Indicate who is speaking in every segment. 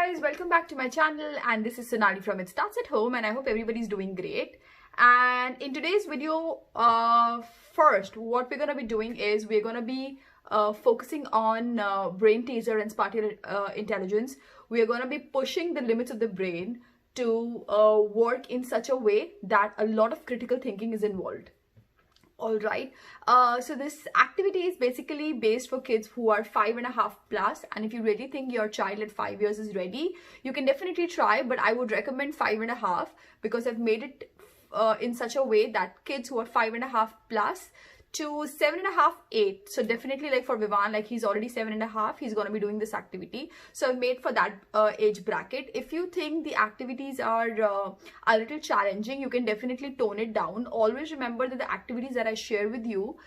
Speaker 1: guys, welcome back to my channel, and this is Sonali from It Starts at Home, and I hope everybody's doing great. And in today's video, first what we're gonna be doing is we're gonna be focusing on brain teaser and spatial intelligence. We are gonna be pushing the limits of the brain to work in such a way that a lot of critical thinking is involved. All right, so this activity is basically based for kids who are 5.5 plus, and if you really think your child at 5 years is ready, you can definitely try, but I would recommend 5.5 because I've made it in such a way that kids who are 5.5 plus to 7.5, 8. So definitely, like for Vivan, like he's already 7.5, he's going to be doing this activity. So I've made for that age bracket. If you think the activities are a little challenging, you can definitely tone it down. Always remember that the activities that I share with you,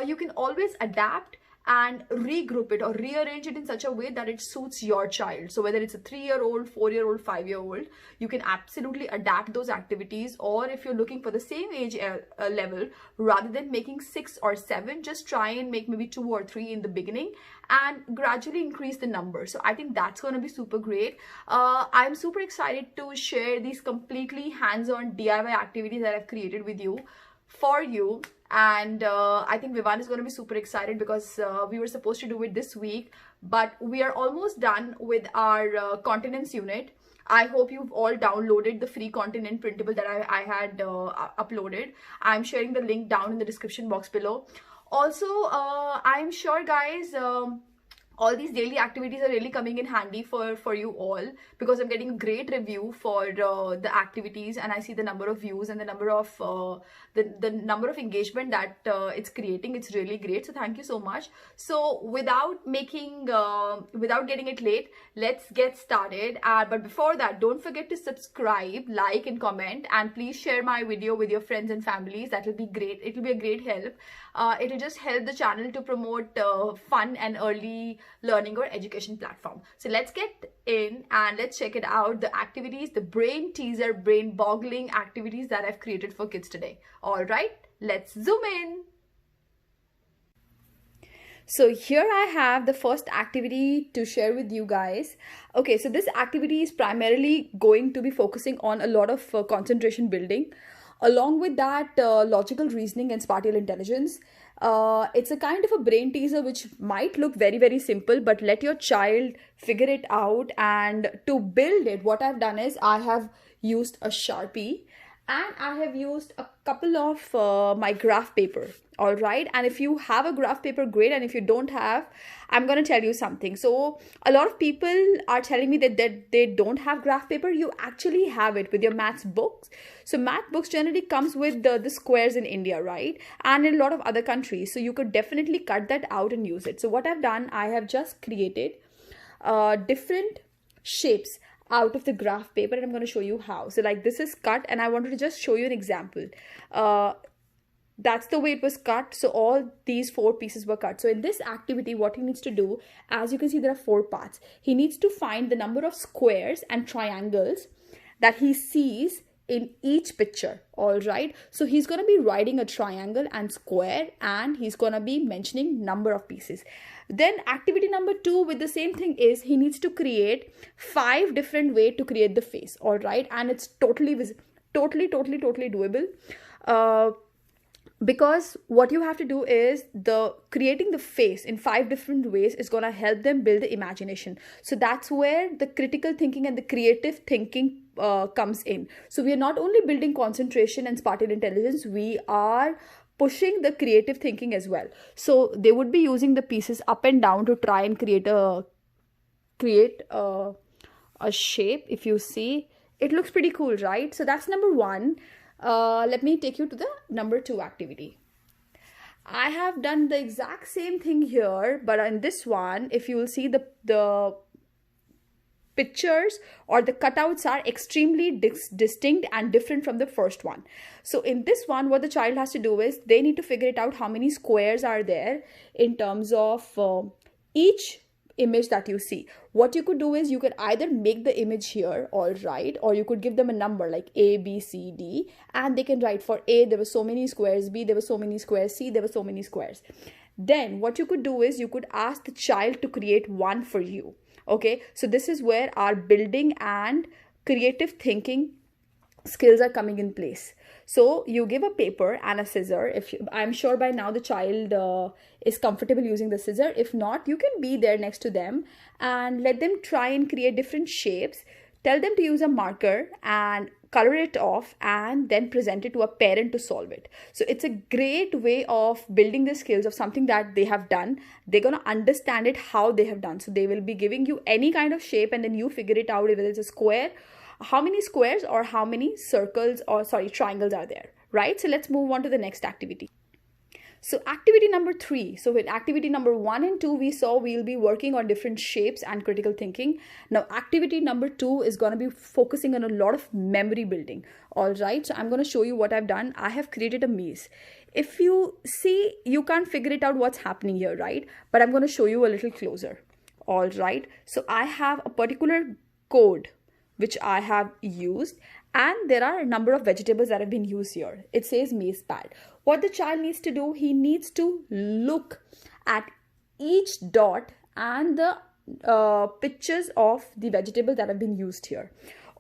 Speaker 1: you can always adapt and regroup it or rearrange it in such a way that it suits your child. So whether it's a 3-year-old, 4-year-old, 5-year-old, you can absolutely adapt those activities. Or if you're looking for the same age level, rather than making 6 or 7, just try and make maybe 2 or 3 in the beginning and gradually increase the number. So I think that's going to be super great. I'm super excited to share these completely hands-on DIY activities that I've created with you for you. And I think Vivan is going to be super excited because we were supposed to do it this week, but we are almost done with our continents unit. I hope you've all downloaded the free continent printable that I had uploaded. I'm sharing the link down in the description box below. Also, I'm sure guys, all these daily activities are really coming in handy for you all, because I'm getting a great review for the activities, and I see the number of views and the number of the number of engagement that it's creating. It's really great, so thank you so much. So without getting it late, let's get started. But before that, don't forget to subscribe, like and comment, and please share my video with your friends and families. That will be great. It will be a great help. It will just help the channel to promote fun and early learning or education platform. So let's get in and let's check it out, the activities, the brain teaser, brain boggling activities that I've created for kids today. All right, let's zoom in. So here I have the first activity to share with you guys. Okay, so this activity is primarily going to be focusing on a lot of concentration building. Along with that, logical reasoning and spatial intelligence. It's a kind of a brain teaser which might look very, very simple, but let your child figure it out. And to build it, what I've done is I have used a Sharpie and I have used a couple of my graph paper. All right, and if you have a graph paper, great, and if you don't have, I'm going to tell you something. So a lot of people are telling me that they don't have graph paper. You actually have it with your maths books. So math books generally comes with the squares in India, right, and in a lot of other countries. So you could definitely cut that out and use it. So what I've done, I have just created different shapes out of the graph paper, and I'm going to show you how. So like this is cut, and I wanted to just show you an example. That's the way it was cut. So all these 4 pieces were cut. So in this activity, what he needs to do, as you can see, there are 4 parts. He needs to find the number of squares and triangles that he sees in each picture. All right, so he's going to be writing a triangle and square, and he's going to be mentioning number of pieces. Then activity number 2 with the same thing is he needs to create 5 different ways to create the face. All right, and it's totally doable. Because what you have to do is creating the face in 5 different ways is going to help them build the imagination. So that's where the critical thinking and the creative thinking comes in. So we are not only building concentration and spatial intelligence, we are pushing the creative thinking as well. So they would be using the pieces up and down to try and create a shape. If you see, it looks pretty cool, right? So that's number 1. Let me take you to the number 2 activity. I have done the exact same thing here, but in this one, if you will see, the pictures or the cutouts are extremely distinct and different from the first one. So in this one, what the child has to do is they need to figure it out how many squares are there in terms of each image that you see. What you could do is you could either make the image here, all right, or you could give them a number like A, B, C, D, and they can write for A, there were so many squares, B, there were so many squares, C, there were so many squares. Then what you could do is you could ask the child to create one for you. Okay, so this is where our building and creative thinking skills are coming in place. So you give a paper and a scissor. I'm sure by now the child is comfortable using the scissor. If not, you can be there next to them and let them try and create different shapes. Tell them to use a marker and color it off and then present it to a parent to solve it. So it's a great way of building the skills of something that they have done. They're going to understand it how they have done. So they will be giving you any kind of shape and then you figure it out, whether it's a square, how many squares or how many circles or triangles are there, right? So let's move on to the next activity. So activity number 3. So with activity number 1 and 2, we saw we'll be working on different shapes and critical thinking. Now activity number 2 is going to be focusing on a lot of memory building. All right, so I'm going to show you what I've done. I have created a maze. If you see, you can't figure it out what's happening here, right? But I'm going to show you a little closer. All right, so I have a particular code which I have used, and there are a number of vegetables that have been used here. It says maze pad. What the child needs to do, he needs to look at each dot and the pictures of the vegetables that have been used here.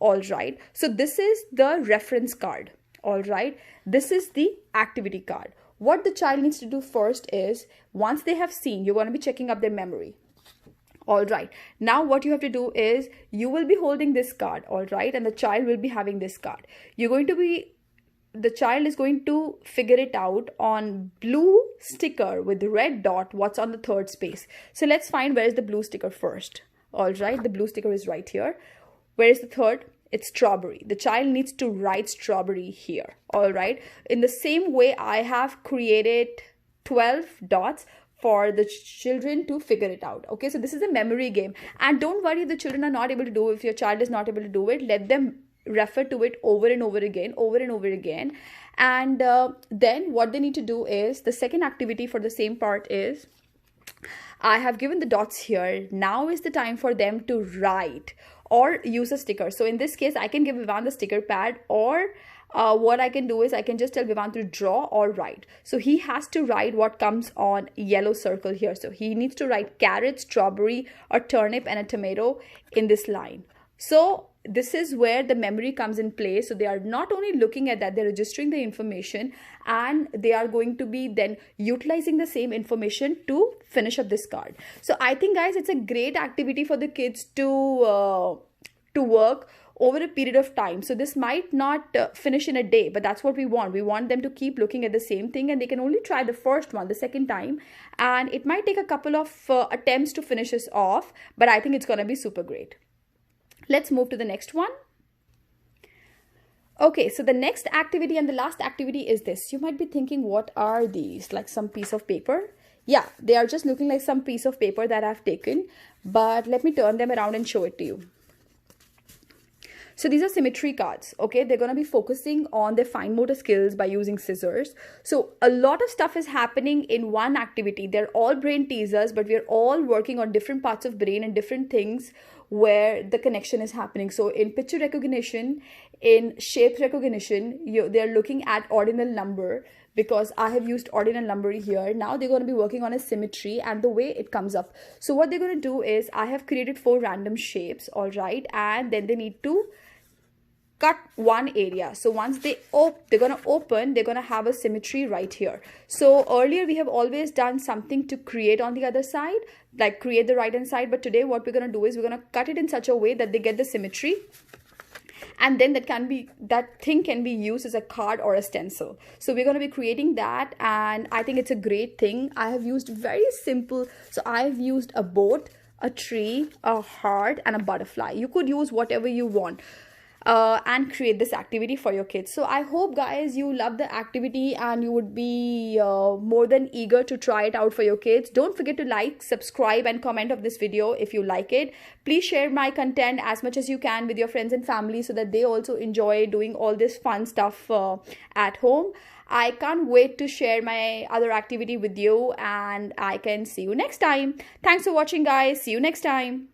Speaker 1: All right, so this is the reference card. All right, this is the activity card. What the child needs to do first is, once they have seen, you're going to be checking up their memory. All right, now what you have to do is you will be holding this card, all right, and the child will be having this card. The child is going to figure it out on blue sticker with red dot what's on the third space. So let's find where is the blue sticker first. All right, the blue sticker is right here. Where is the third? It's strawberry. The child needs to write strawberry here. All right, in the same way I have created 12 dots for the children to figure it out. Okay, so this is a memory game, and don't worry if the children are not able to do it. If your child is not able to do it, let them refer to it over and over again, and then what they need to do is, the second activity for the same part is, I have given the dots here. Now is the time for them to write or use a sticker. So in this case, I can give Vivan the sticker pad, or what I can do is I can just tell Vivan to draw or write. So he has to write what comes on yellow circle here. So he needs to write carrot, strawberry, a turnip and a tomato in this line. So this is where the memory comes in place. So they are not only looking at that, they're registering the information, and they are going to be then utilizing the same information to finish up this card. So I think, guys, it's a great activity for the kids to work over a period of time. So this might not finish in a day, but that's what we want. We want them to keep looking at the same thing, and they can only try the first one, the second time, and it might take a couple of attempts to finish this off, but I think it's going to be super great. Let's move to the next one. Okay, so the next activity and the last activity is this. You might be thinking, what are these? Like some piece of paper? Yeah, they are just looking like some piece of paper that I've taken, but let me turn them around and show it to you. So these are symmetry cards, okay? They're going to be focusing on their fine motor skills by using scissors. So a lot of stuff is happening in one activity. They're all brain teasers, but we're all working on different parts of brain and different things where the connection is happening. So in picture recognition, in shape recognition, they're looking at ordinal number, because I have used ordinal number here. Now they're going to be working on a symmetry and the way it comes up. So what they're going to do is, I have created 4 random shapes, all right, and then they need to cut one area. So once they're going to open, they're going to have a symmetry right here. So earlier we have always done something to create on the other side, like create the right hand side, but today what we're going to do is we're going to cut it in such a way that they get the symmetry, and then that thing can be used as a card or a stencil. So we're going to be creating that, and I think it's a great thing. I have used very simple, so I've used a boat, a tree, a heart and a butterfly. You could use whatever you want and create this activity for your kids. So I hope, guys, you love the activity and you would be more than eager to try it out for your kids. Don't forget to like, subscribe and comment of this video if you like it. Please share my content as much as you can with your friends and family so that they also enjoy doing all this fun stuff at home. I can't wait to share my other activity with you, and I can see you next time. Thanks for watching, guys. See you next time.